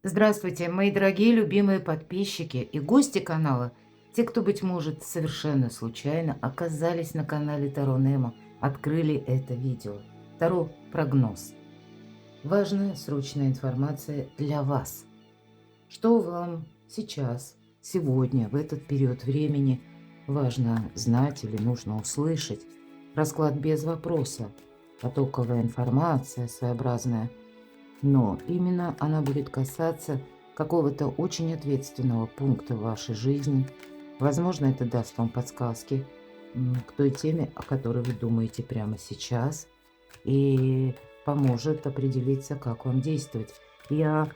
Здравствуйте, мои дорогие любимые подписчики и гости канала, те, кто, быть может, совершенно случайно оказались на канале Таро Немо, открыли это видео. Таро прогноз. Важная срочная информация для вас. Что вам сейчас, сегодня, в этот период времени важно знать или нужно услышать? Расклад без вопроса, потоковая информация своеобразная, но именно она будет касаться какого-то очень ответственного пункта в вашей жизни. Возможно, это даст вам подсказки к той теме, о которой вы думаете прямо сейчас, и поможет определиться, как вам действовать. Я,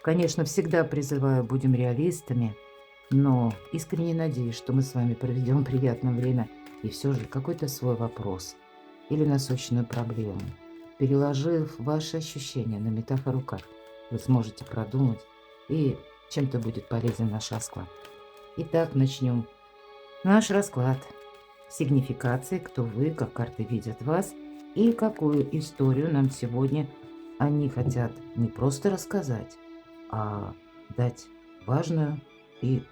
конечно, всегда призываю, будем реалистами, но искренне надеюсь, что мы с вами проведем приятное время и все же какой-то свой вопрос или насущную проблему, переложив ваши ощущения на метафору карт, вы сможете продумать, и чем-то будет полезен наш расклад. Итак, начнем наш расклад. Сигнификации, кто вы, как карты видят вас, и какую историю нам сегодня они хотят не просто рассказать, а дать важную и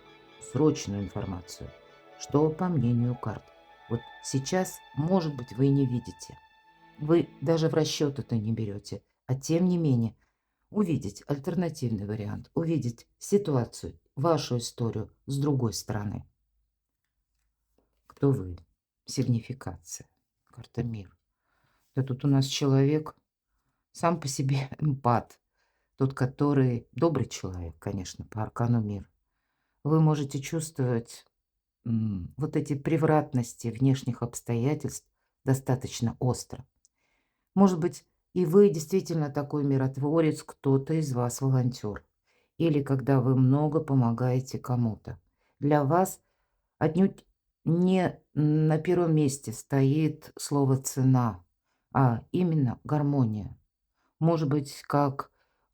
срочную информацию, что, по мнению карт, вот сейчас, может быть, вы не видите. Вы даже в расчет это не берете, а тем не менее увидеть альтернативный вариант, увидеть ситуацию, вашу историю с другой стороны. Кто вы? Сигнификация. Карта мир. Да тут у нас человек сам по себе эмпат. Тот, который добрый человек, конечно, по аркану мир. Вы можете чувствовать вот эти превратности внешних обстоятельств достаточно остро. Может быть, и вы действительно такой миротворец, кто-то из вас волонтер. Или когда вы много помогаете кому-то. Для вас отнюдь не на первом месте стоит слово «цена», а именно гармония. Может быть, как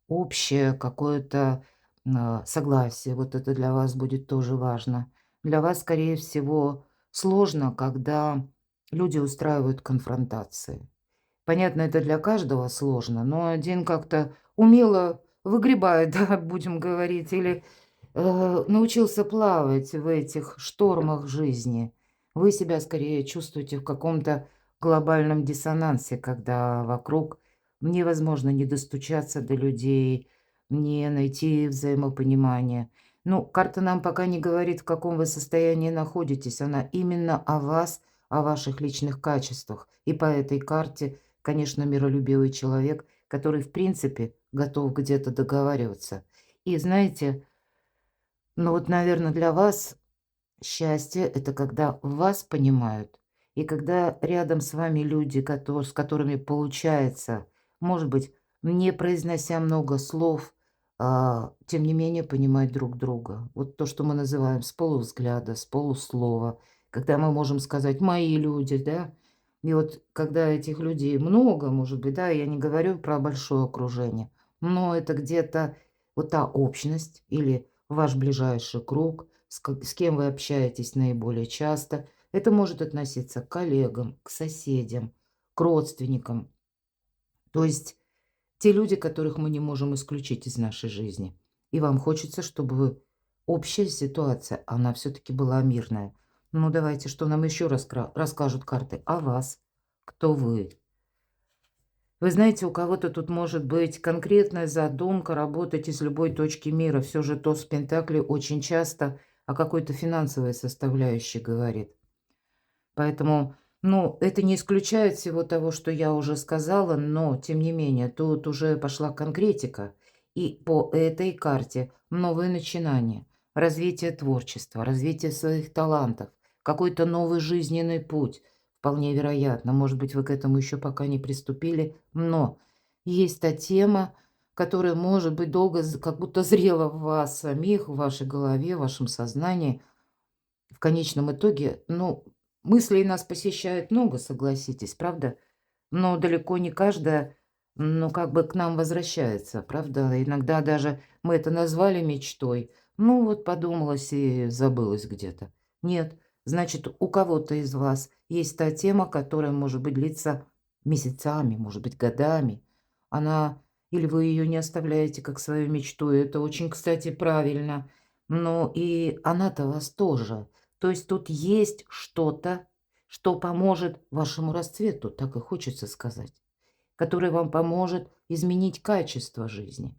общее какое-то согласие, вот это для вас будет тоже важно. Для вас, скорее всего, сложно, когда люди устраивают конфронтации. Понятно, это для каждого сложно, но один как-то умело выгребает, да, будем говорить, или научился плавать в этих штормах жизни. Вы себя скорее чувствуете в каком-то глобальном диссонансе, когда вокруг невозможно не достучаться до людей, не найти взаимопонимания. Ну, карта нам пока не говорит, в каком вы состоянии находитесь. Она именно о вас, о ваших личных качествах. И по этой карте, конечно, миролюбивый человек, который, в принципе, готов где-то договариваться. И знаете, ну вот, наверное, для вас счастье — это когда вас понимают, и когда рядом с вами люди, с которыми получается, может быть, не произнося много слов, тем не менее понимать друг друга. Вот то, что мы называем с полувзгляда, с полуслова, когда мы можем сказать «мои люди», да. И вот когда этих людей много, может быть, да, я не говорю про большое окружение, но это где-то вот та общность или ваш ближайший круг, с кем вы общаетесь наиболее часто. Это может относиться к коллегам, к соседям, к родственникам. То есть те люди, которых мы не можем исключить из нашей жизни. И вам хочется, чтобы общая ситуация, она все-таки была мирная. Ну, давайте, что нам еще расскажут карты о вас, кто вы. Вы знаете, у кого-то тут может быть конкретная задумка работать из любой точки мира. Все же туз пентаклей очень часто о какой-то финансовой составляющей говорит. Поэтому, ну, это не исключает всего того, что я уже сказала, но, тем не менее, тут уже пошла конкретика. И по этой карте новые начинания, развитие творчества, развитие своих талантов, какой-то новый жизненный путь. Вполне вероятно, может быть, вы к этому еще пока не приступили, но есть та тема, которая, может быть, долго как будто зрела в вас самих, в вашей голове, в вашем сознании. В конечном итоге, ну, мыслей нас посещает много, согласитесь, правда? Но далеко не каждая, ну, как бы к нам возвращается, правда? Иногда даже мы это назвали мечтой. Ну, вот подумалось и забылось где-то. Нет, значит, у кого-то из вас есть та тема, которая, может быть, длится месяцами, может быть, годами. Она или вы ее не оставляете как свою мечту. И это очень, кстати, правильно. Но и она-то вас тоже. То есть тут есть что-то, что поможет вашему расцвету, так и хочется сказать, которое вам поможет изменить качество жизни.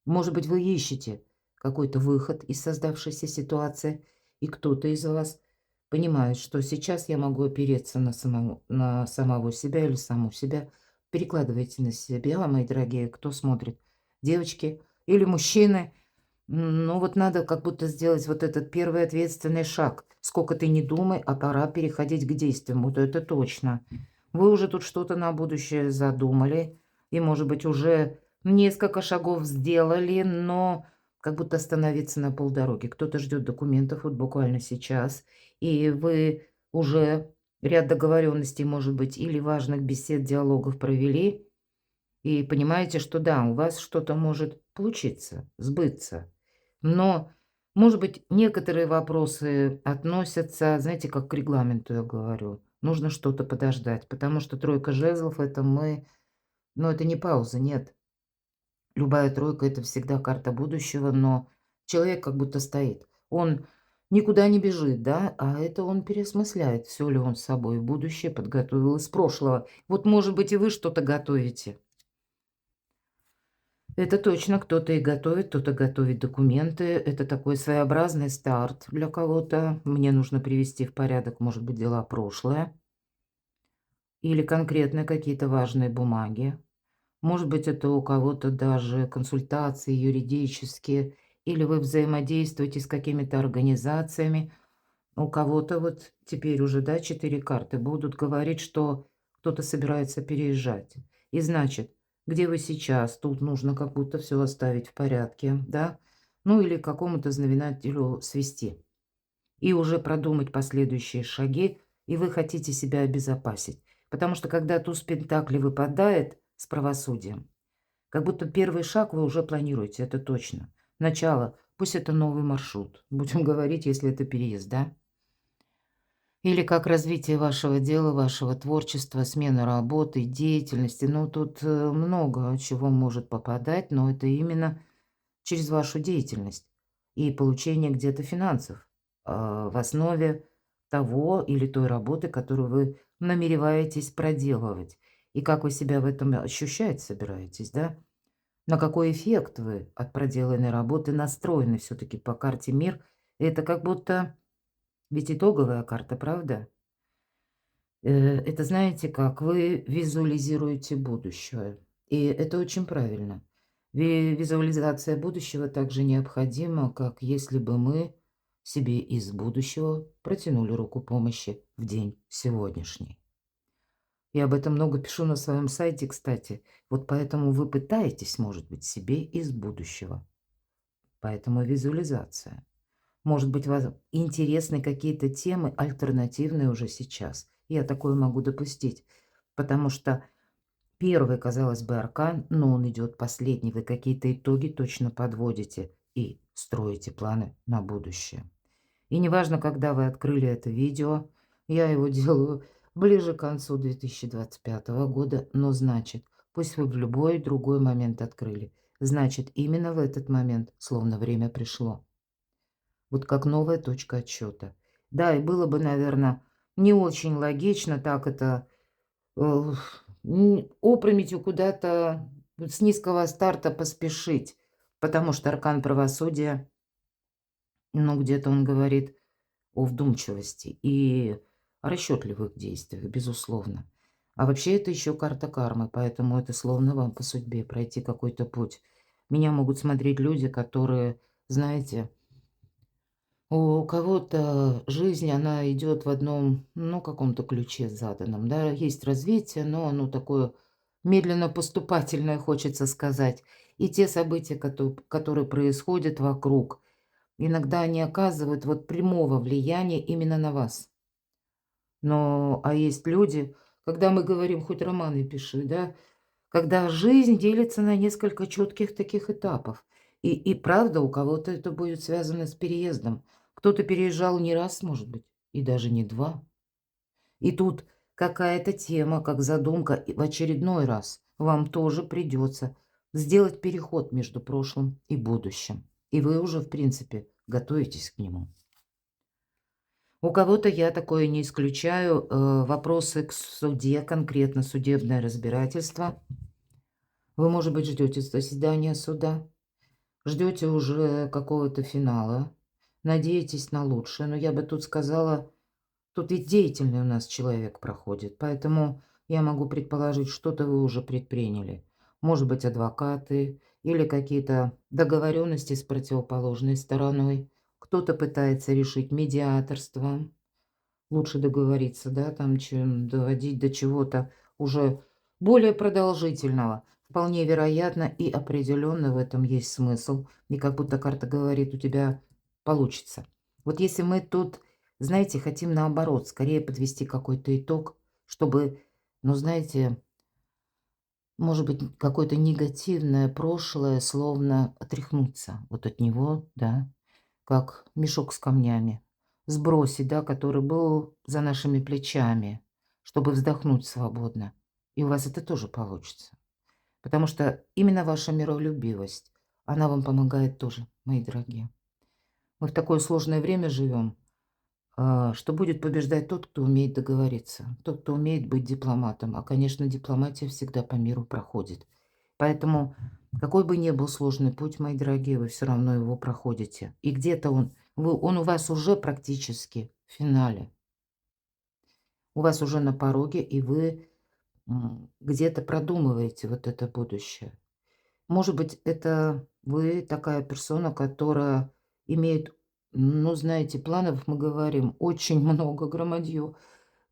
Может быть, вы ищете какой-то выход из создавшейся ситуации, и кто-то из вас понимает, что сейчас я могу опереться на самого себя или саму себя. Перекладывайте на себя, мои дорогие, кто смотрит, девочки или мужчины. Ну вот надо как будто сделать вот этот первый ответственный шаг. Сколько ты не думай, а пора переходить к действиям. Вот это точно. Вы уже тут что-то на будущее задумали, и, может быть, уже несколько шагов сделали, но как будто остановиться на полдороги. Кто-то ждет документов вот буквально сейчас, и вы уже ряд договоренностей, может быть, или важных бесед, диалогов провели, и понимаете, что да, у вас что-то может получиться, сбыться. Но, может быть, некоторые вопросы относятся, знаете, как к регламенту я говорю. Нужно что-то подождать, потому что тройка жезлов — это мы, но это не пауза, нет. Любая тройка — это всегда карта будущего, но человек как будто стоит. Он никуда не бежит, да, а это он переосмысляет, все ли он с собой в будущее подготовил из прошлого. Вот, может быть, и вы что-то готовите. Это точно, кто-то готовит документы. Это такой своеобразный старт для кого-то. Мне нужно привести в порядок, может быть, дела прошлое или конкретно какие-то важные бумаги. Может быть, это у кого-то даже консультации юридические, или вы взаимодействуете с какими-то организациями. У кого-то вот теперь уже, да, 4 карты будут говорить, что кто-то собирается переезжать. И значит, где вы сейчас? Тут нужно как будто все оставить в порядке, да? Ну или к какому-то знаменателю свести. И уже продумать последующие шаги, и вы хотите себя обезопасить. Потому что когда туз пентаклей выпадает с правосудием, как будто первый шаг вы уже планируете, это точно. Начало, пусть это новый маршрут, будем говорить, если это переезд, да? Или как развитие вашего дела, вашего творчества, смена работы, деятельности. Ну, тут много чего может попадать, но это именно через вашу деятельность и получение где-то финансов в основе того или той работы, которую вы намереваетесь проделывать. И как вы себя в этом ощущать собираетесь, да? На какой эффект вы от проделанной работы настроены все-таки по карте мир? Это как будто, ведь итоговая карта, правда? Это знаете как? Вы визуализируете будущее. И это очень правильно. Визуализация будущего также необходима, как если бы мы себе из будущего протянули руку помощи в день сегодняшний. Я об этом много пишу на своем сайте, кстати. Вот поэтому вы пытаетесь, может быть, себе из будущего. Поэтому визуализация. Может быть, вас интересны какие-то темы альтернативные уже сейчас. Я такое могу допустить, потому что первый, казалось бы, аркан, но он идет последний. Вы какие-то итоги точно подводите и строите планы на будущее. И неважно, когда вы открыли это видео, я его делаю ближе к концу 2025 года, но значит, пусть вы в любой другой момент открыли, значит, именно в этот момент словно время пришло. Вот как новая точка отсчета. Да, и было бы, наверное, не очень логично так это э, опрометью куда-то с низкого старта поспешить, потому что аркан правосудия, ну, где-то он говорит о вдумчивости и о расчетливых действиях, безусловно. А вообще это еще карта кармы, поэтому это словно вам по судьбе пройти какой-то путь. Меня могут смотреть люди, которые, знаете, у кого-то жизнь, она идет в одном, ну, каком-то ключе заданном, да. Есть развитие, но оно такое медленно-поступательное, хочется сказать. И те события, которые происходят вокруг, иногда они оказывают вот прямого влияния именно на вас. Но, а есть люди, когда мы говорим, хоть романы пиши, да, когда жизнь делится на несколько четких таких этапов. И правда, у кого-то это будет связано с переездом. Кто-то переезжал не раз, может быть, и даже не два. И тут какая-то тема, как задумка, и в очередной раз вам тоже придется. сделать переход между прошлым и будущим. И вы уже, в принципе, готовитесь к нему. У кого-то я такое не исключаю. Вопросы к суде, конкретно судебное разбирательство. Вы, может быть, ждете заседания суда, ждете уже какого-то финала, надеетесь на лучшее. Но я бы тут сказала, тут ведь деятельный у нас человек проходит, поэтому я могу предположить, что-то вы уже предприняли. Может быть, адвокаты или какие-то договоренности с противоположной стороной. Кто-то пытается решить медиаторством. Лучше договориться, да, там, чем доводить до чего-то уже более продолжительного. Вполне вероятно и определенно в этом есть смысл. И как будто карта говорит, у тебя получится. Вот если мы тут, знаете, хотим наоборот, скорее подвести какой-то итог, чтобы, ну, знаете, может быть, какое-то негативное прошлое, словно отряхнуться вот от него, да, как мешок с камнями, сбросить, да, который был за нашими плечами, чтобы вздохнуть свободно. И у вас это тоже получится. Потому что именно ваша миролюбивость, она вам помогает тоже, мои дорогие. Мы в такое сложное время живем, что будет побеждать тот, кто умеет договориться, тот, кто умеет быть дипломатом. А, конечно, дипломатия всегда по миру проходит. Поэтому, какой бы ни был сложный путь, мои дорогие, вы все равно его проходите. И где-то он у вас уже практически в финале. У вас уже на пороге, и вы где-то продумываете вот это будущее. Может быть, это вы такая персона, которая имеет, ну, знаете, планов, мы говорим, очень много, громадье.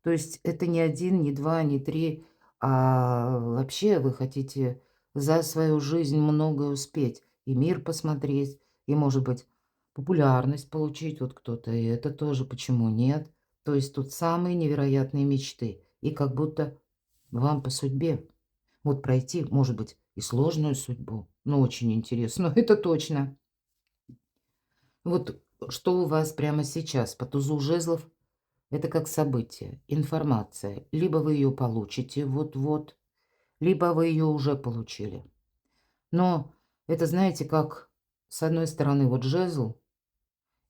То есть это не один, не два, не три, а вообще вы хотите за свою жизнь многое успеть. И мир посмотреть, и, может быть, популярность получить. Вот кто-то, и это тоже, почему нет? То есть тут самые невероятные мечты. И как будто вам по судьбе. Вот пройти, может быть, и сложную судьбу, но очень интересно, это точно. Вот что у вас прямо сейчас по тузу жезлов? Это как событие, информация. Либо вы ее получите вот-вот, либо вы ее уже получили. Но это, знаете, как с одной стороны вот жезл,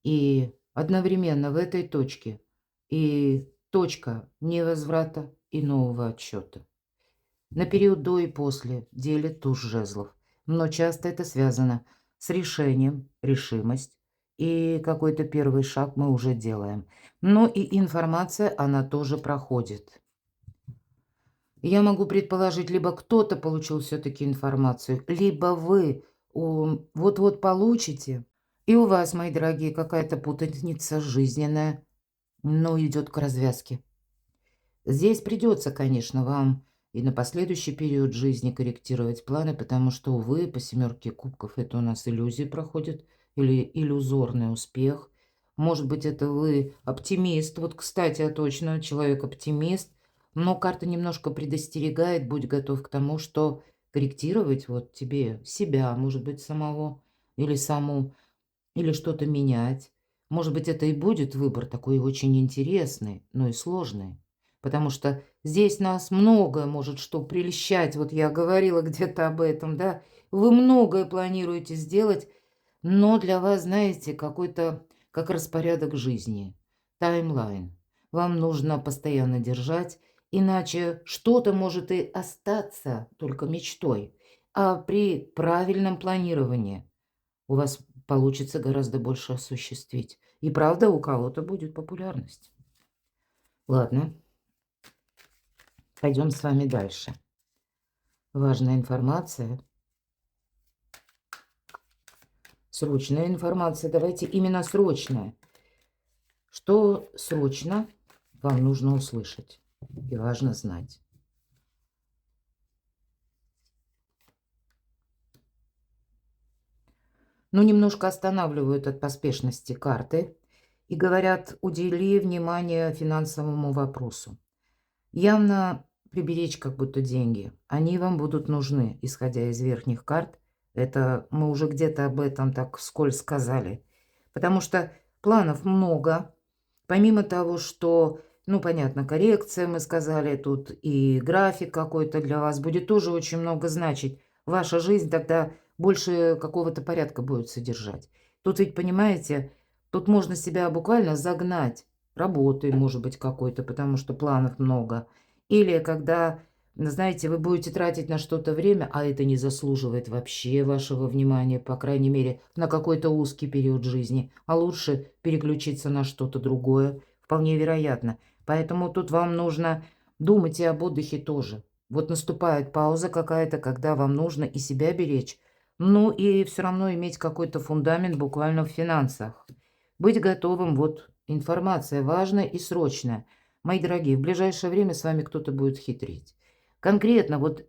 и одновременно в этой точке и точка невозврата и нового отсчета. На период до и после делит туз жезлов, но часто это связано с решением, решимость, и какой-то первый шаг мы уже делаем. Но и информация, она тоже проходит. Я могу предположить, либо кто-то получил все-таки информацию, либо вы вот-вот получите, и у вас, мои дорогие, какая-то путаница жизненная, но идет к развязке. Здесь придется, конечно, вам и на последующий период жизни корректировать планы, потому что, увы, по семерке кубков это у нас иллюзии проходят, или иллюзорный успех. Может быть, это вы оптимист. Вот, кстати, точно, человек-оптимист. Но карта немножко предостерегает, будь готов к тому, что корректировать вот тебе себя, может быть, самого или саму, или что-то менять. Может быть, это и будет выбор такой очень интересный, но и сложный. Потому что здесь нас многое может что прельщать. Вот я говорила где-то об этом, да. Вы многое планируете сделать, но для вас, знаете, какой-то как распорядок жизни, таймлайн. Вам нужно постоянно держать, иначе что-то может и остаться только мечтой. А при правильном планировании у вас получится гораздо больше осуществить. И правда, у кого-то будет популярность. Ладно, пойдем с вами дальше. Важная информация. Срочная информация. Давайте именно срочная. Что срочно вам нужно услышать и важно знать. Ну, немножко останавливают от поспешности карты и говорят, удели внимание финансовому вопросу. Явно приберечь как будто деньги. Они вам будут нужны, исходя из верхних карт. Это мы уже где-то об этом так вскользь сказали. Потому что планов много. Помимо того, что, ну, понятно, коррекция, мы сказали, тут и график какой-то для вас будет тоже очень много значить. ваша жизнь тогда больше какого-то порядка будет содержать. Тут ведь, понимаете, тут можно себя буквально загнать работой, может быть, какой-то, потому что планов много. Или когда, знаете, вы будете тратить на что-то время, а это не заслуживает вообще вашего внимания, по крайней мере, на какой-то узкий период жизни, а лучше переключиться на что-то другое, вполне вероятно. Поэтому тут вам нужно думать и об отдыхе тоже. Вот наступает пауза какая-то, когда вам нужно и себя беречь, ну и все равно иметь какой-то фундамент буквально в финансах. Быть готовым, вот информация важная и срочная. Мои дорогие, в ближайшее время с вами кто-то будет хитрить. Конкретно вот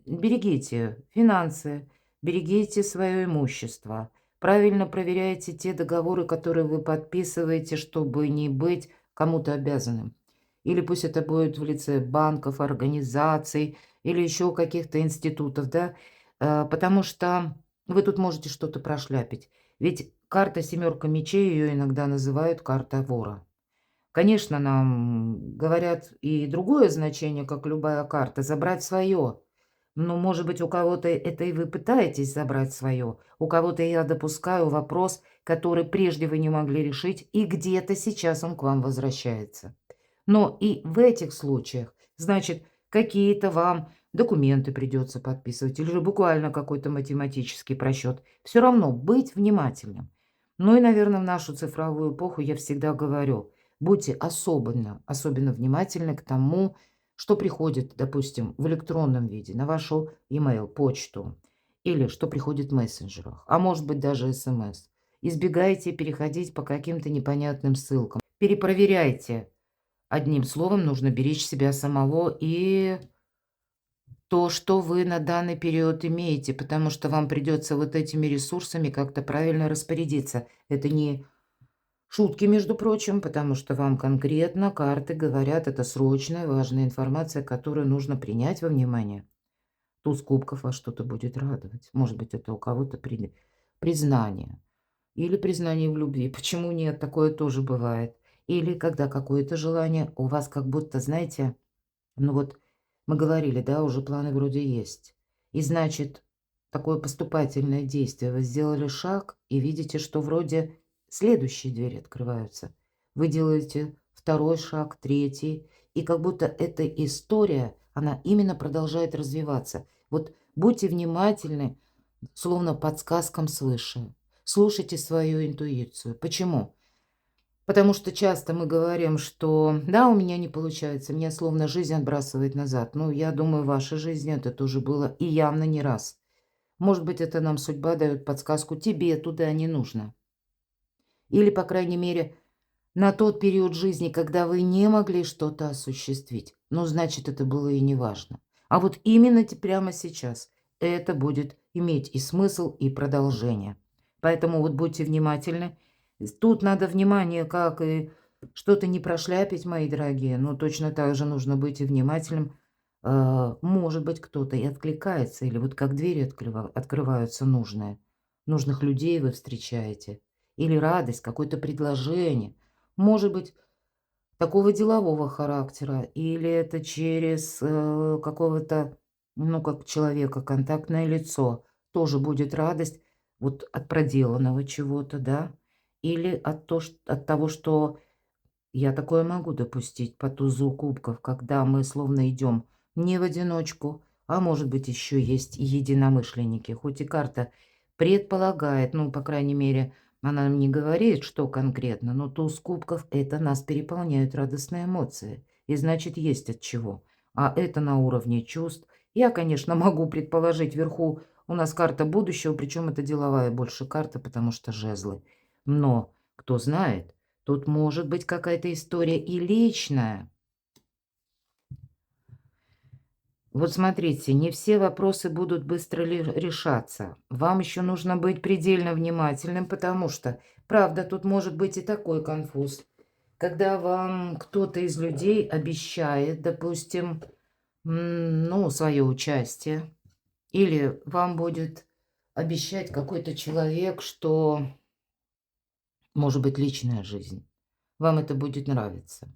берегите финансы, берегите свое имущество, правильно проверяйте те договоры, которые вы подписываете, чтобы не быть кому-то обязанным. Или пусть это будет в лице банков, организаций или еще каких-то институтов, да, потому что вы тут можете что-то прошляпить. Ведь карта «семерка мечей», ее иногда называют карта вора. Конечно, нам говорят и другое значение, как любая карта, забрать свое. Но, может быть, у кого-то это и вы пытаетесь забрать свое, у кого-то я допускаю вопрос, который прежде вы не могли решить, и где-то сейчас он к вам возвращается. Но и в этих случаях, значит, какие-то вам документы придется подписывать или же буквально какой-то математический просчет. Все равно быть внимательным. Ну и, наверное, в нашу цифровую эпоху я всегда говорю, будьте особенно внимательны к тому, что приходит, допустим, в электронном виде на вашу email, почту, или что приходит в мессенджерах, а может быть даже смс. Избегайте переходить по каким-то непонятным ссылкам. Перепроверяйте. Одним словом, нужно беречь себя самого и то, что вы на данный период имеете, потому что вам придется вот этими ресурсами как-то правильно распорядиться. Это не шутки, между прочим, потому что вам конкретно карты говорят, это срочная, важная информация, которую нужно принять во внимание. Туз кубков вас что-то будет радовать. Может быть, это у кого-то признание. Или признание в любви. Почему нет? Такое тоже бывает. Или когда какое-то желание у вас как будто, знаете, ну вот мы говорили, да, уже планы вроде есть. И значит, такое поступательное действие. Вы сделали шаг и видите, что вроде следующие двери открываются. Вы делаете второй шаг, третий. И как будто эта история, она именно продолжает развиваться. Вот будьте внимательны, словно подсказкам свыше. Слушайте свою интуицию. Почему? Потому что часто мы говорим, что да, у меня не получается, меня словно жизнь отбрасывает назад. Ну, я думаю, в вашей жизни это тоже было и явно не раз. Может быть, это нам судьба дает подсказку, тебе туда не нужно. Или, по крайней мере, на тот период жизни, когда вы не могли что-то осуществить. Ну, значит, это было и не важно. А вот именно прямо сейчас это будет иметь и смысл, и продолжение. Поэтому вот будьте внимательны. Тут надо внимание, как и что-то не прошляпить, мои дорогие. Но точно так же нужно быть и внимательным. Может быть, кто-то и откликается, или вот как двери открываются нужные. Нужных людей вы встречаете. Или радость, какое-то предложение. Может быть, такого делового характера, или это через, какого-то, ну, как человека, контактное лицо. Тоже будет радость вот от проделанного чего-то, да, или от того, что я такое могу допустить по тузу кубков, когда мы словно идем не в одиночку, а может быть, еще есть и единомышленники. Хоть и карта предполагает, ну, по крайней мере, она нам не говорит, что конкретно, но туз кубков — это нас переполняют радостные эмоции. И значит, есть от чего. А это на уровне чувств. Я, конечно, могу предположить, вверху у нас карта будущего, причем это деловая больше карта, потому что жезлы. Но, кто знает, тут может быть какая-то история и личная. Вот смотрите, не все вопросы будут быстро решаться. Вам еще нужно быть предельно внимательным, потому что, правда, тут может быть и такой конфуз. Когда вам кто-то из людей обещает, допустим, ну, свое участие, или вам будет обещать какой-то человек, что может быть личная жизнь. Вам это будет нравиться.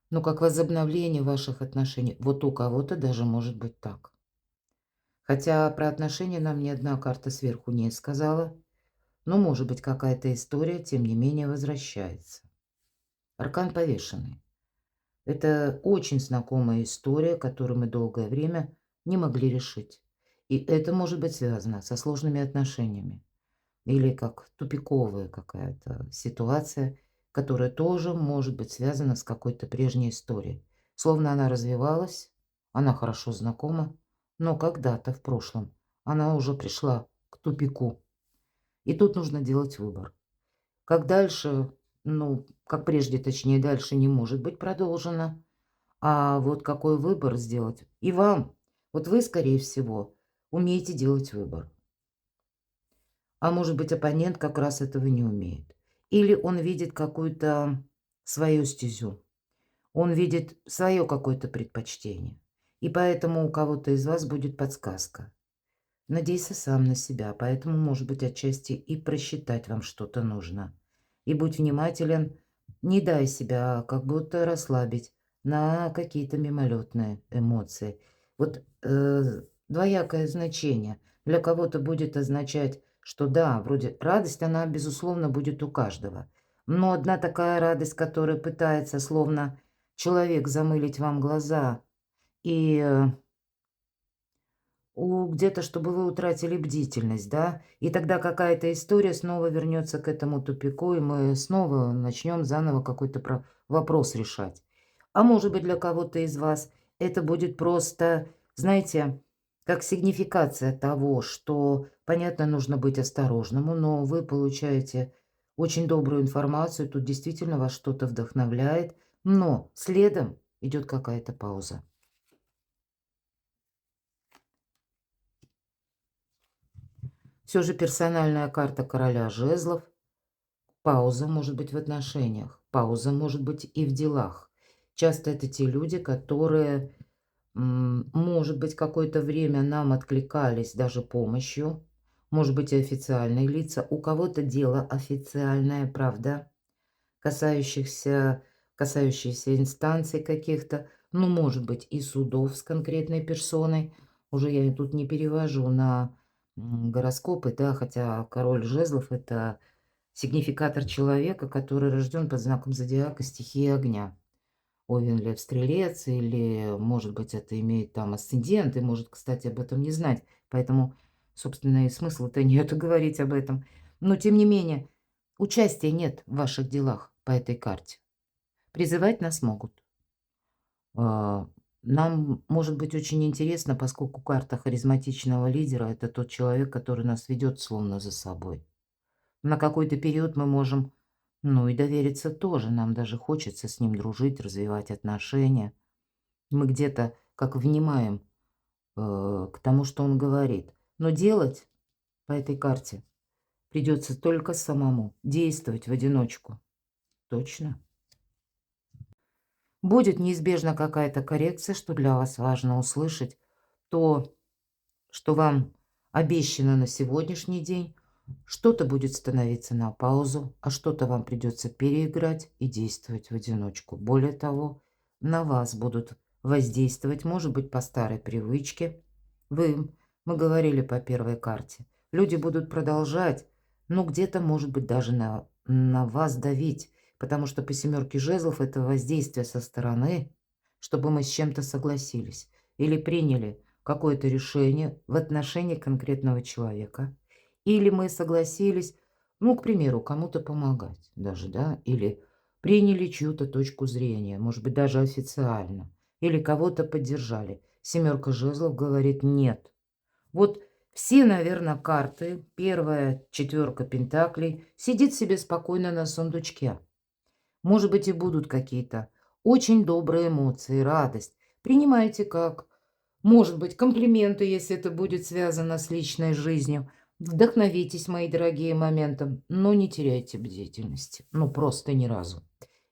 Ну, как возобновление ваших отношений. Вот у кого-то даже может быть так. Хотя про отношения нам ни одна карта сверху не сказала. Но, может быть, какая-то история, тем не менее, возвращается. Аркан повешенный. Это очень знакомая история, которую мы долгое время не могли решить. И это может быть связано со сложными отношениями. Или как тупиковая какая-то ситуация, которая тоже может быть связана с какой-то прежней историей. Словно она развивалась, она хорошо знакома, но когда-то в прошлом она уже пришла к тупику. И тут нужно делать выбор. Как дальше, ну, как прежде, точнее, дальше не может быть продолжено. А вот какой выбор сделать? И вам. Вот вы, скорее всего, умеете делать выбор. А может быть, оппонент как раз этого не умеет. Или он видит какую-то свою стезю. Он видит свое какое-то предпочтение. И поэтому у кого-то из вас будет подсказка. Надейся сам на себя, поэтому, может быть, отчасти и просчитать вам что-то нужно. И будь внимателен, не дай себя как будто расслабить на какие-то мимолетные эмоции. Вот двоякое значение. Для кого-то будет означать, что да, вроде радость, она, безусловно, будет у каждого. Но одна такая радость, которая пытается, словно человек, замылить вам глаза и где-то, чтобы вы утратили бдительность, да, и тогда какая-то история снова вернется к этому тупику, и мы снова начнем заново какой-то вопрос решать. А может быть, для кого-то из вас это будет просто, знаете, как сигнификация того, что, понятно, нужно быть осторожному, но вы получаете очень добрую информацию, тут действительно вас что-то вдохновляет, но следом идет какая-то пауза. Все же персональная карта короля жезлов. Пауза может быть в отношениях, пауза может быть и в делах. Часто это те люди, которые, может быть, какое-то время нам откликались даже помощью, может быть, и официальные лица. У кого-то дело официальное, правда, касающихся касающиеся инстанций каких-то, ну, может быть, и судов с конкретной персоной. Уже я тут не перевожу на, гороскопы, да, хотя король жезлов — это сигнификатор человека, который рожден под знаком зодиака стихии огня. Овен, лев, стрелец, или, может быть, это имеет там асцендент, и может, кстати, об этом не знать. Поэтому, собственно, и смысла-то нет говорить об этом. Но, тем не менее, участия нет в ваших делах по этой карте. Призывать нас могут. А, Нам может быть очень интересно, поскольку карта харизматичного лидера — это тот человек, который нас ведет словно за собой. На какой-то период мы можем, ну, и довериться тоже. Нам даже хочется с ним дружить, развивать отношения. Мы где-то как внимаем к тому, что он говорит. Но делать по этой карте придется только самому. Действовать в одиночку. Точно. Будет неизбежно какая-то коррекция, что для вас важно услышать. То, что вам обещано на сегодняшний день, что-то будет становиться на паузу, а что-то вам придется переиграть и действовать в одиночку. Более того, на вас будут воздействовать, может быть, по старой привычке. Мы говорили по первой карте, люди будут продолжать, но где-то, может быть, даже на вас давить, потому что по семерке жезлов это воздействие со стороны, чтобы мы с чем-то согласились или приняли какое-то решение в отношении конкретного человека, или мы согласились, ну, к примеру, кому-то помогать даже, да, или приняли чью-то точку зрения, может быть, даже официально, или кого-то поддержали. Семерка жезлов говорит «нет». Вот все, наверное, карты, первая четверка пентаклей, сидит себе спокойно на сундучке. Может быть, и будут какие-то очень добрые эмоции, радость. Принимайте как, может быть, комплименты, если это будет связано с личной жизнью. Вдохновитесь, мои дорогие, моментом, но не теряйте бдительности. Ну, просто ни разу.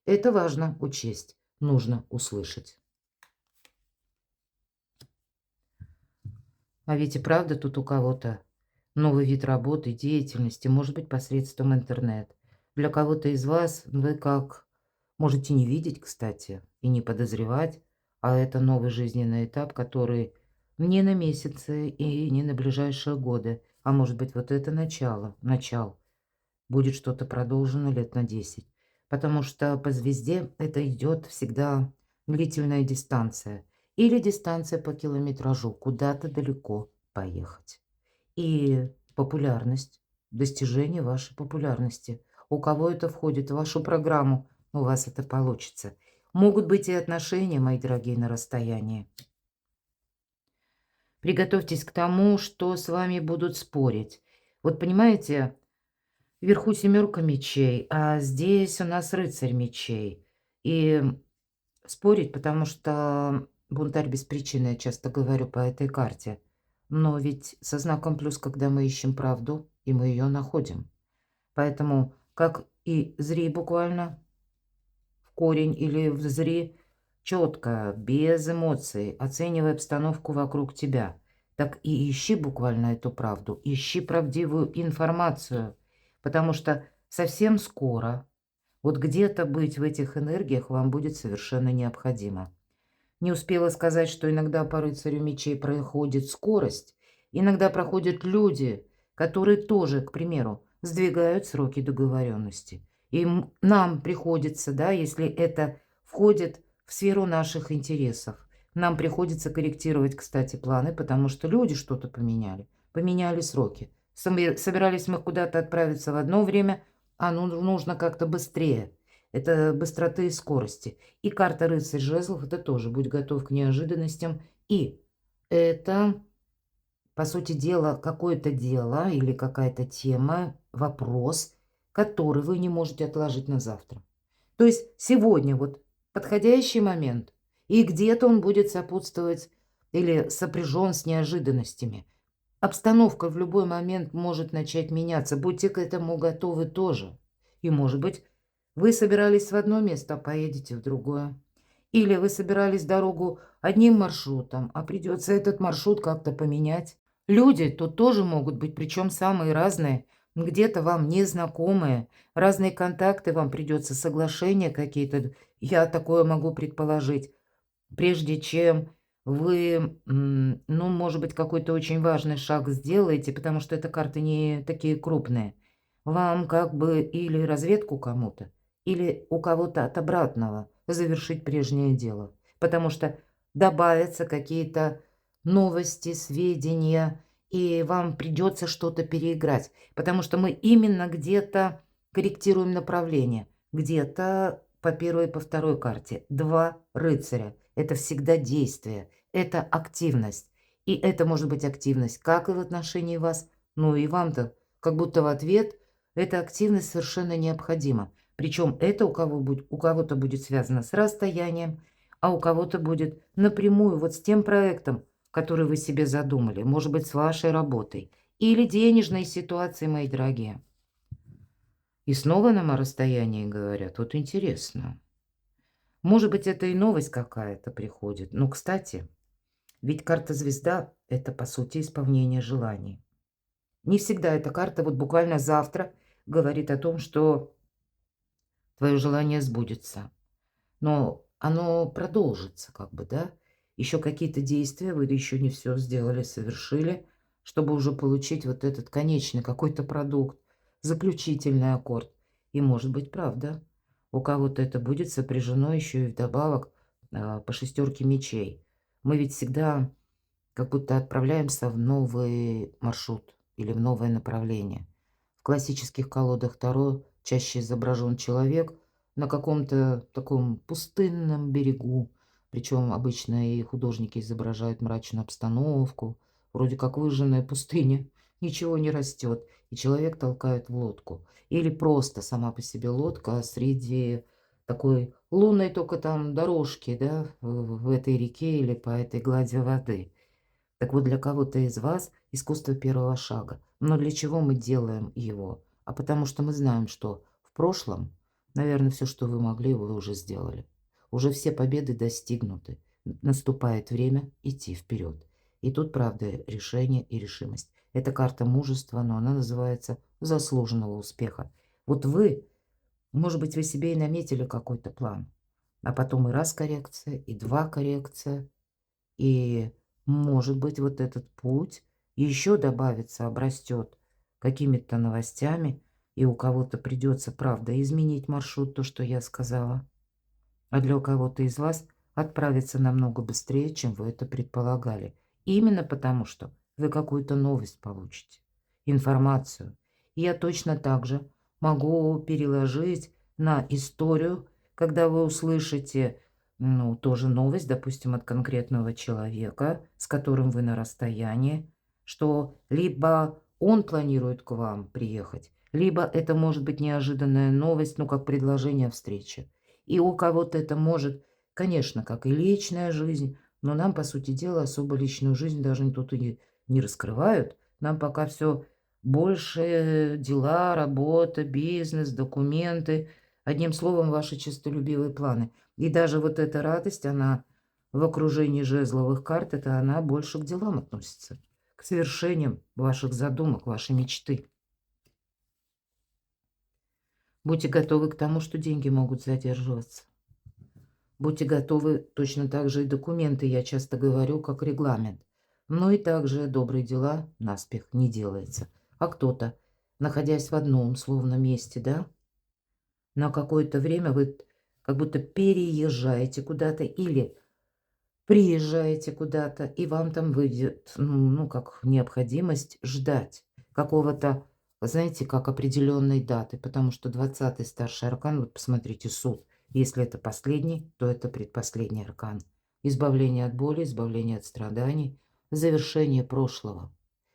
Это важно учесть, нужно услышать. А ведь и правда тут у кого-то новый вид работы, деятельности, может быть, посредством интернет. Для кого-то из вас вы как можете не видеть, кстати, и не подозревать, а это новый жизненный этап, который Не на месяцы и не на ближайшие годы, а может быть, вот это начало. Будет что-то продолжено лет на 10. Потому что по звезде это идет всегда длительная дистанция. Или дистанция по километражу, куда-то далеко поехать. И популярность, достижение вашей популярности. У кого это входит в вашу программу, у вас это получится. Могут быть и отношения, мои дорогие, на расстоянии. Приготовьтесь к тому, что с вами будут спорить. Вот понимаете, вверху семерка мечей, а здесь у нас рыцарь мечей. И спорить, потому что бунтарь без причины, я часто говорю по этой карте. Но ведь со знаком плюс, когда мы ищем правду, и мы ее находим. Поэтому, как и зри буквально в корень или взри четко, без эмоций, оценивая обстановку вокруг тебя, так и ищи буквально эту правду, ищи правдивую информацию, потому что совсем скоро вот где-то быть в этих энергиях вам будет совершенно необходимо. Не успела сказать, что иногда по рыцарю мечей проходит скорость, иногда проходят люди, которые тоже, к примеру, сдвигают сроки договоренности. И нам приходится, да, если это входит в сферу наших интересов, нам приходится корректировать, кстати, планы, потому что люди что-то поменяли сроки. Собирались мы куда-то отправиться в одно время, а нужно как-то быстрее. Это быстроты и скорости. И карта «Рыцарь жезлов» — это тоже «Будь готов к неожиданностям». И это, по сути дела, какое-то дело или какая-то тема, вопрос, который вы не можете отложить на завтра. То есть сегодня вот подходящий момент, и где-то он будет сопутствовать или сопряжен с неожиданностями. Обстановка в любой момент может начать меняться. Будьте к этому готовы тоже. И, может быть, вы собирались в одно место, а поедете в другое. Или вы собирались дорогу одним маршрутом, а придется этот маршрут как-то поменять. Люди тут тоже могут быть, причем самые разные. Где-то вам незнакомые, разные контакты, вам придется соглашения какие-то. Я такое могу предположить. Прежде чем вы, ну, может быть, какой-то очень важный шаг сделаете, потому что это карты не такие крупные, вам как бы или разведку кому-то, или у кого-то от обратного завершить прежнее дело. Потому что добавятся какие-то новости, сведения, и вам придется что-то переиграть. Потому что мы именно где-то корректируем направление, где-то по первой и по второй карте. Два рыцаря. Это всегда действие, это активность. И это может быть активность как и в отношении вас, ну и вам-то, как будто в ответ эта активность совершенно необходима. Причем это у кого-то будет связано с расстоянием, а у кого-то будет напрямую вот с тем проектом, который вы себе задумали, может быть, с вашей работой или денежной ситуацией, мои дорогие. И снова нам о расстоянии говорят. Вот интересно. Может быть, это и новость какая-то приходит. Но, кстати, ведь карта звезда — это, по сути, исполнение желаний. Не всегда эта карта вот буквально завтра говорит о том, что твое желание сбудется. Но оно продолжится как бы, да? Еще какие-то действия, вы еще не все сделали, совершили, чтобы уже получить вот этот конечный какой-то продукт, заключительный аккорд. И может быть, правда, у кого-то это будет сопряжено еще и вдобавок по шестерке мечей. Мы ведь всегда как будто отправляемся в новый маршрут или в новое направление. В классических колодах Таро чаще изображен человек на каком-то таком пустынном берегу. Причем обычно и художники изображают мрачную обстановку, вроде как выжженная пустыня, ничего не растет, и человек толкает в лодку. Или просто сама по себе лодка среди такой лунной только там дорожки, да, в этой реке или по этой глади воды. Так вот, для кого-то из вас искусство первого шага. Но для чего мы делаем его? А потому что мы знаем, что в прошлом, наверное, все, что вы могли, вы уже сделали. Уже все победы достигнуты. Наступает время идти вперед. И тут, правда, решение и решимость. Это карта мужества, но она называется заслуженного успеха. Вот вы, может быть, вы себе и наметили какой-то план, а потом и раз коррекция, и два коррекция, и Может быть, вот этот путь еще добавится, обрастет какими-то новостями, и у кого-то придется, правда, изменить маршрут, то, что я сказала. А для кого-то из вас отправиться намного быстрее, чем вы это предполагали. Именно потому, что вы какую-то новость получите, информацию. И я точно так же могу переложить на историю, когда вы услышите, ну, тоже новость, допустим, от конкретного человека, с которым вы на расстоянии, что либо он планирует к вам приехать, либо это может быть неожиданная новость, ну, как предложение встречи. И у кого-то это может, конечно, как и личная жизнь, но нам, по сути дела, особо личную жизнь даже тут и не раскрывают. Нам пока все больше дела, работа, бизнес, документы. Одним словом, ваши честолюбивые планы. И даже вот эта радость, она в окружении жезловых карт, это она больше к делам относится, к совершениям ваших задумок, вашей мечты. Будьте готовы к тому, что деньги могут задерживаться. Будьте готовы, точно так же и документы, я часто говорю, как регламент. Но и также добрые дела наспех не делается. А кто-то, находясь в одном словно месте, да, на какое-то время вы как будто переезжаете куда-то или приезжаете куда-то, и вам там выйдет, ну, как необходимость ждать какого-то, знаете, как определенной даты, потому что 20-й старший аркан, вот посмотрите, суд, если это последний, то это предпоследний аркан. Избавление от боли, избавление от страданий, завершение прошлого.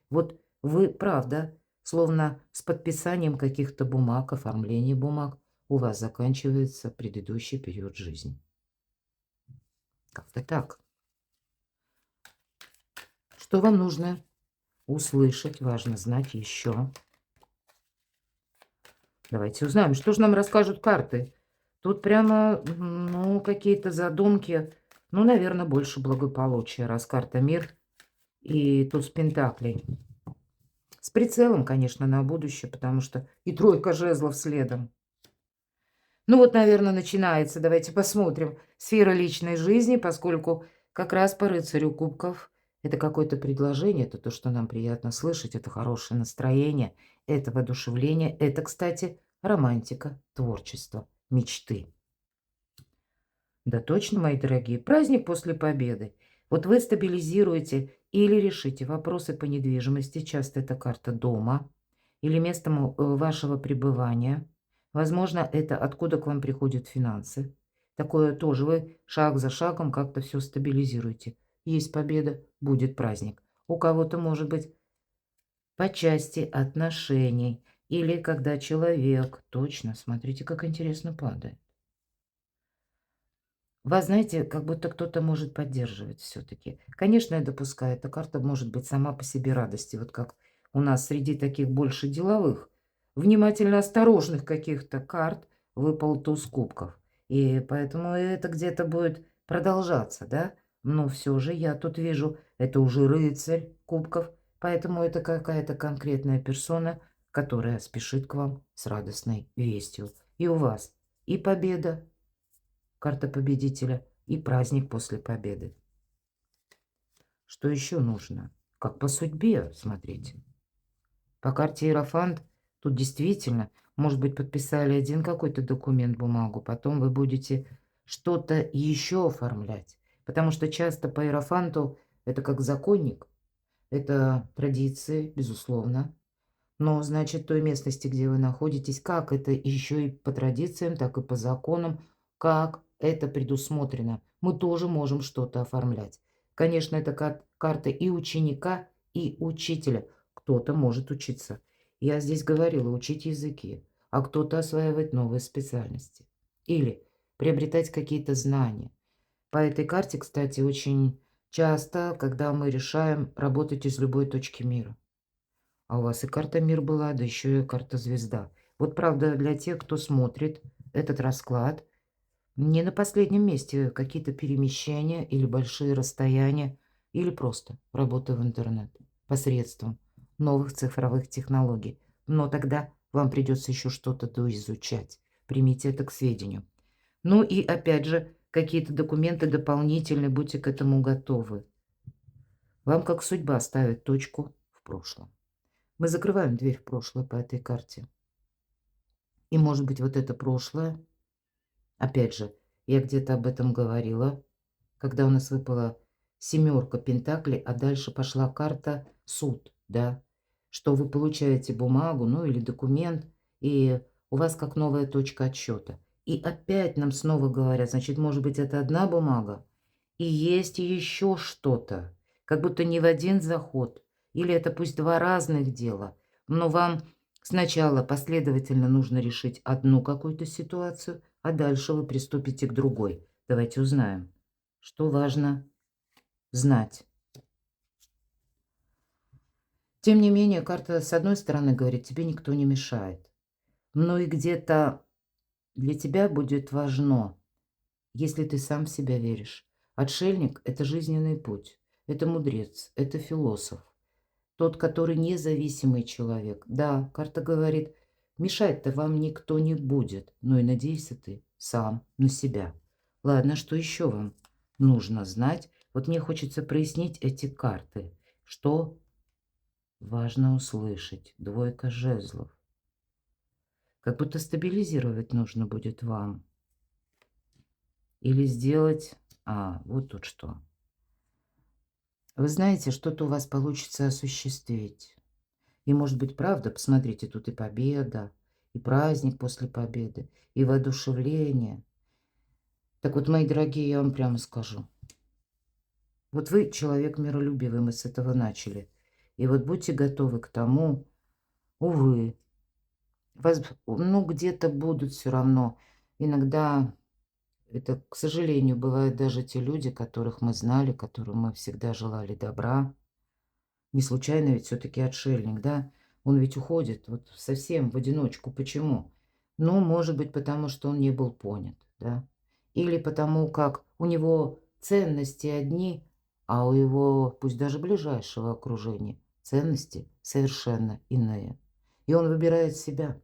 Вот вы, правда, словно с подписанием каких-то бумаг, оформлением бумаг, у вас заканчивается предыдущий период жизни. Как-то так. Что вам нужно услышать, важно знать еще? Давайте узнаем, что же нам расскажут карты. Тут прямо, ну, какие-то задумки, ну, наверное, больше благополучия, раз карта мир и туз пентаклей. С прицелом, конечно, на будущее, потому что и тройка жезлов следом. Ну вот, наверное, начинается, давайте посмотрим, сфера личной жизни, поскольку как раз по рыцарю кубков это какое-то предложение, это то, что нам приятно слышать, это хорошее настроение, это воодушевление, это, кстати, романтика, творчество, мечты. Да точно, мои дорогие, праздник после победы. Вот вы стабилизируете или решите вопросы по недвижимости, часто это карта дома или местом вашего пребывания. Возможно, это откуда к вам приходят финансы. Такое тоже вы шаг за шагом как-то все стабилизируете. Есть победа, будет праздник. У кого-то может быть по части отношений или когда человек, точно, смотрите, как интересно падает. Вас, знаете, как будто кто-то может поддерживать все-таки. Конечно, я допускаю, эта карта может быть сама по себе радости. Вот как у нас среди таких больше деловых, внимательно осторожных каких-то карт выпал туз кубков. И поэтому это где-то будет продолжаться, да? Но все же я тут вижу, это уже рыцарь кубков, поэтому это какая-то конкретная персона, которая спешит к вам с радостной вестью. И у вас и победа, карта победителя, и праздник после победы. Что еще нужно? Как по судьбе, смотрите. По карте Иерофант тут действительно, может быть, подписали один какой-то документ, бумагу, потом вы будете что-то еще оформлять. Потому что часто по Иерофанту это как законник, это традиции, безусловно. Но, значит, той местности, где вы находитесь, как это еще и по традициям, так и по законам, как это предусмотрено. Мы тоже можем что-то оформлять. Конечно, это карта и ученика, и учителя. Кто-то может учиться. Я здесь говорила, учить языки, а кто-то осваивать новые специальности. Или приобретать какие-то знания. По этой карте, кстати, очень часто, когда мы решаем работать из любой точки мира. А у вас и карта мир была, да еще и карта звезда. Вот правда, для тех, кто смотрит этот расклад, не на последнем месте какие-то перемещения или большие расстояния, или просто работа в интернет посредством новых цифровых технологий. Но тогда вам придется еще что-то доизучать. Примите это к сведению. Ну и опять же, какие-то документы дополнительные, будьте к этому готовы. Вам как судьба ставит точку в прошлом. Мы закрываем дверь в прошлое по этой карте. И, может быть, вот это прошлое, опять же, я где-то об этом говорила, когда у нас выпала семерка пентаклей, а дальше пошла карта суд, да, что вы получаете бумагу, ну или документ, и у вас как новая точка отсчета. И опять нам снова говорят, значит, может быть, это одна бумага, и есть еще что-то, как будто не в один заход, или это пусть два разных дела, но вам сначала последовательно нужно решить одну какую-то ситуацию, а дальше вы приступите к другой. Давайте узнаем, что важно знать. Тем не менее, карта с одной стороны говорит, тебе никто не мешает. Но и где-то для тебя будет важно, если ты сам в себя веришь. Отшельник– это жизненный путь, это мудрец, это философ. Тот, который независимый человек. Да, карта говорит, мешать-то вам никто не будет, но и надейся ты сам на себя. Ладно, что еще вам нужно знать? Вот мне хочется прояснить эти карты. Что важно услышать? Двойка жезлов. Как будто стабилизировать нужно будет вам. Или сделать... вот тут что. Вы знаете, что-то у вас получится осуществить. И, может быть, правда, посмотрите, тут и победа, и праздник после победы, и воодушевление. Так вот, мои дорогие, я вам прямо скажу. Вот вы человек миролюбивый, мы с этого начали. И вот будьте готовы к тому, увы, ну, где-то будут все равно. Иногда это, к сожалению, бывают даже те люди, которых мы знали, которым мы всегда желали добра. Не случайно ведь все-таки отшельник, да? Он ведь уходит вот совсем в одиночку. Почему? Ну, может быть, потому что он не был понят, да? Или потому как у него ценности одни, а у его, пусть даже ближайшего окружения, ценности совершенно иные. И он выбирает себя,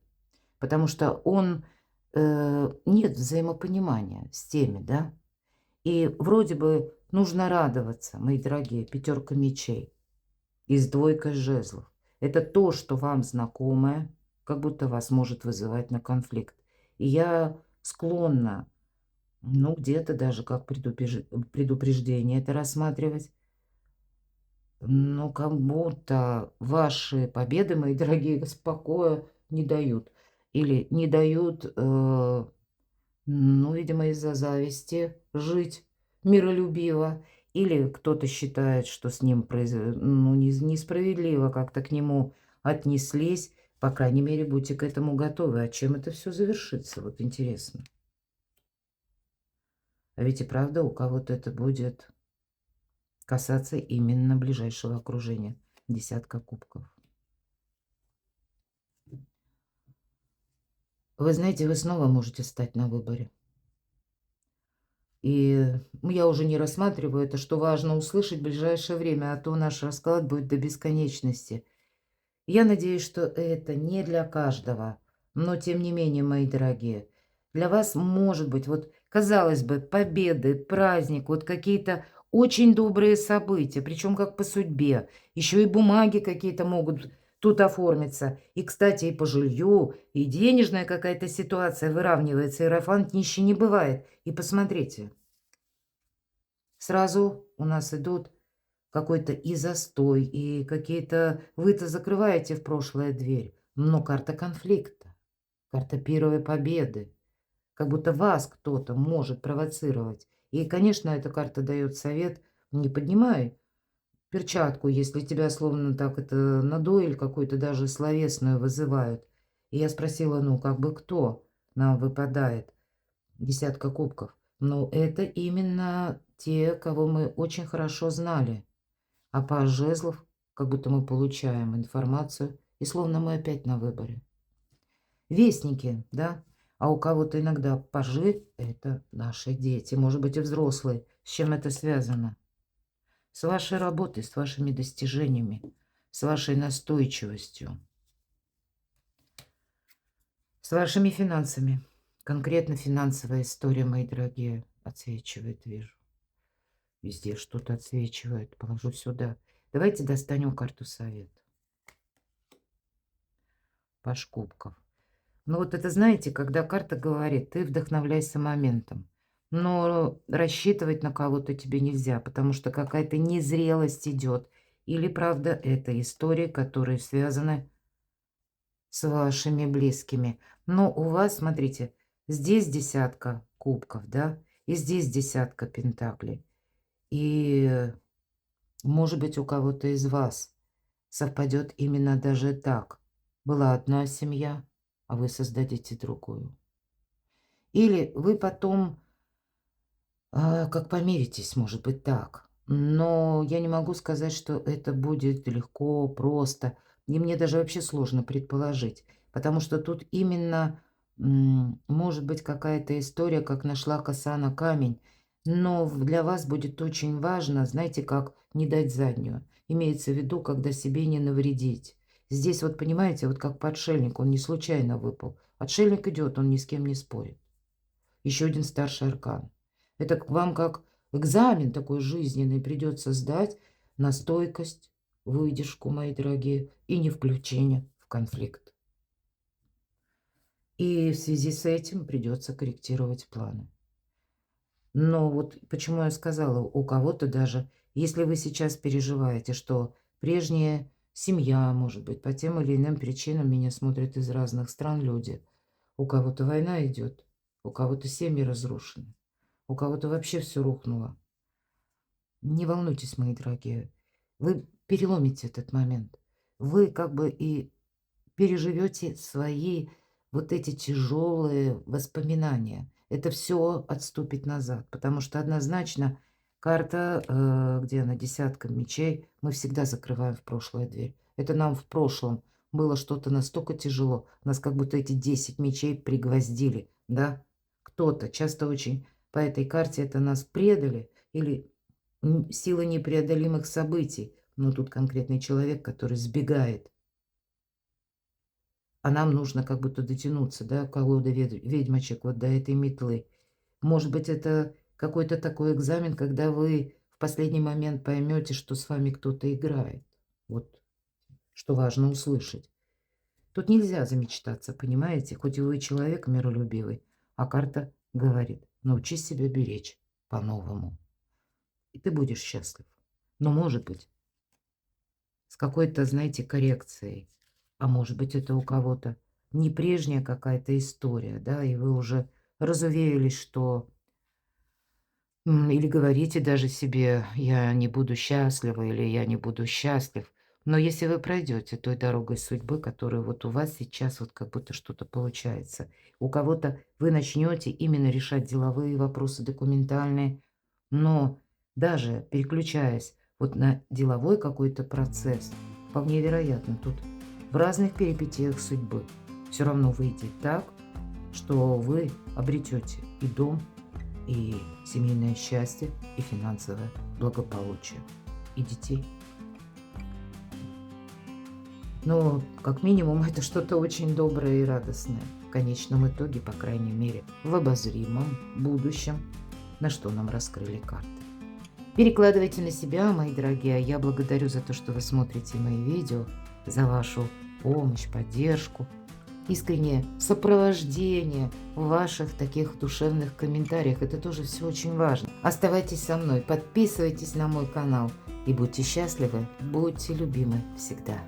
потому что он нет взаимопонимания с теми, да? И вроде бы нужно радоваться, мои дорогие, пятерка мечей и с двойкой жезлов. Это то, что вам знакомое, как будто вас может вызывать на конфликт. И я склонна, ну, где-то даже как предупреждение это рассматривать. Но как будто ваши победы, мои дорогие, покоя не дают. Или не дают, ну, видимо, из-за зависти жить миролюбиво. Или кто-то считает, что с ним ну, несправедливо как-то к нему отнеслись. По крайней мере, будьте к этому готовы. А чем это все завершится? Вот интересно. А ведь и правда у кого-то это будет касаться именно ближайшего окружения. Десятка кубков. Вы знаете, вы снова можете стать на выборе. И я уже не рассматриваю это, что важно услышать в ближайшее время, а то наш расклад будет до бесконечности. Я надеюсь, что это не для каждого, но тем не менее, мои дорогие, для вас может быть, вот казалось бы, победы, праздник, вот какие-то очень добрые события, причем как по судьбе, еще и бумаги какие-то могут тут оформиться. И, кстати, и по жилью, и денежная какая-то ситуация выравнивается, иерофант нищий не бывает. И посмотрите, сразу у нас идут какой-то и застой, и какие-то... Вы-то закрываете в прошлое дверь, но карта конфликта, карта первой победы. Как будто вас кто-то может провоцировать. И, конечно, эта карта дает совет, не поднимай перчатку, если тебя словно так это на дуэль какую-то даже словесную вызывают. И я спросила, ну, как бы кто нам выпадает? Десятка кубков. Ну, это именно те, кого мы очень хорошо знали. А паж жезлов, как будто мы получаем информацию, и словно мы опять на выборе. Вестники, да? А у кого-то иногда пажи– это наши дети, может быть, и взрослые. С чем это связано? С вашей работой, с вашими достижениями, с вашей настойчивостью, с вашими финансами. Конкретно финансовая история, мои дорогие, отсвечивает, вижу. Везде что-то отсвечивает. Положу сюда. Давайте достанем карту совет. Паж кубков. Ну вот это, знаете, когда карта говорит, ты вдохновляйся моментом. Но рассчитывать на кого-то тебе нельзя, потому что какая-то незрелость идет. Или, правда, это истории, которые связаны с вашими близкими. Но у вас, смотрите, здесь десятка кубков, да, и здесь десятка пентаклей. И, может быть, у кого-то из вас совпадет именно даже так. Была одна семья, а вы создадите другую. Или вы потом, как помиритесь, может быть, так. Но я не могу сказать, что это будет легко, просто. И мне даже вообще сложно предположить. Потому что тут именно может быть какая-то история, как нашла коса на камень. Но для вас будет очень важно, знаете, как не дать заднюю. Имеется в виду, когда себе не навредить. Здесь вот, понимаете, вот как подшельник, он не случайно выпал. Отшельник идет, он ни с кем не спорит. Еще один старший аркан. Это к вам как экзамен такой жизненный придется сдать на стойкость, выдержку, мои дорогие, и не включение в конфликт. И в связи с этим придется корректировать планы. Но вот почему я сказала, у кого-то даже, если вы сейчас переживаете, что прежняя семья, может быть, по тем или иным причинам меня смотрят из разных стран люди, у кого-то война идет, у кого-то семьи разрушены, у кого-то вообще все рухнуло. Не волнуйтесь, мои дорогие, вы переломите этот момент. Вы как бы и переживете свои вот эти тяжелые воспоминания. Это все отступит назад, потому что однозначно карта, где она, десятка мечей, мы всегда закрываем в прошлое дверь. Это нам в прошлом было что-то настолько тяжело, нас как будто эти 10 мечей пригвоздили, да? Кто-то, часто очень по этой карте это нас предали или сила непреодолимых событий, но тут конкретный человек, который сбегает. А нам нужно как будто дотянуться, да, колода ведьмочек, вот до этой метлы. Может быть, это какой-то такой экзамен, когда вы в последний момент поймете, что с вами кто-то играет. Вот что важно услышать. Тут нельзя замечтаться, понимаете? Хоть и вы человек миролюбивый, а карта говорит, научись себя беречь по-новому. И ты будешь счастлив. Но, может быть, с какой-то, знаете, коррекцией. А может быть, это у кого-то не прежняя какая-то история, да, и вы уже разуверились, что или говорите даже себе: "Я не буду счастлива" или "Я не буду счастлив". Но если вы пройдете той дорогой судьбы, которая вот у вас сейчас вот как будто что-то получается, у кого-то вы начнете именно решать деловые вопросы, документальные, но даже переключаясь вот на деловой какой-то процесс, вполне вероятно, тут в разных перипетиях судьбы все равно выйдет так, что вы обретете и дом, и семейное счастье, и финансовое благополучие, и детей. Но, как минимум, это что-то очень доброе и радостное. В конечном итоге, по крайней мере, в обозримом будущем, на что нам раскрыли карты. Перекладывайте на себя, мои дорогие. Я благодарю за то, что вы смотрите мои видео, за вашу помощь, поддержку, искреннее сопровождение в ваших таких душевных комментариях. Это тоже все очень важно. Оставайтесь со мной, подписывайтесь на мой канал и будьте счастливы, будьте любимы всегда.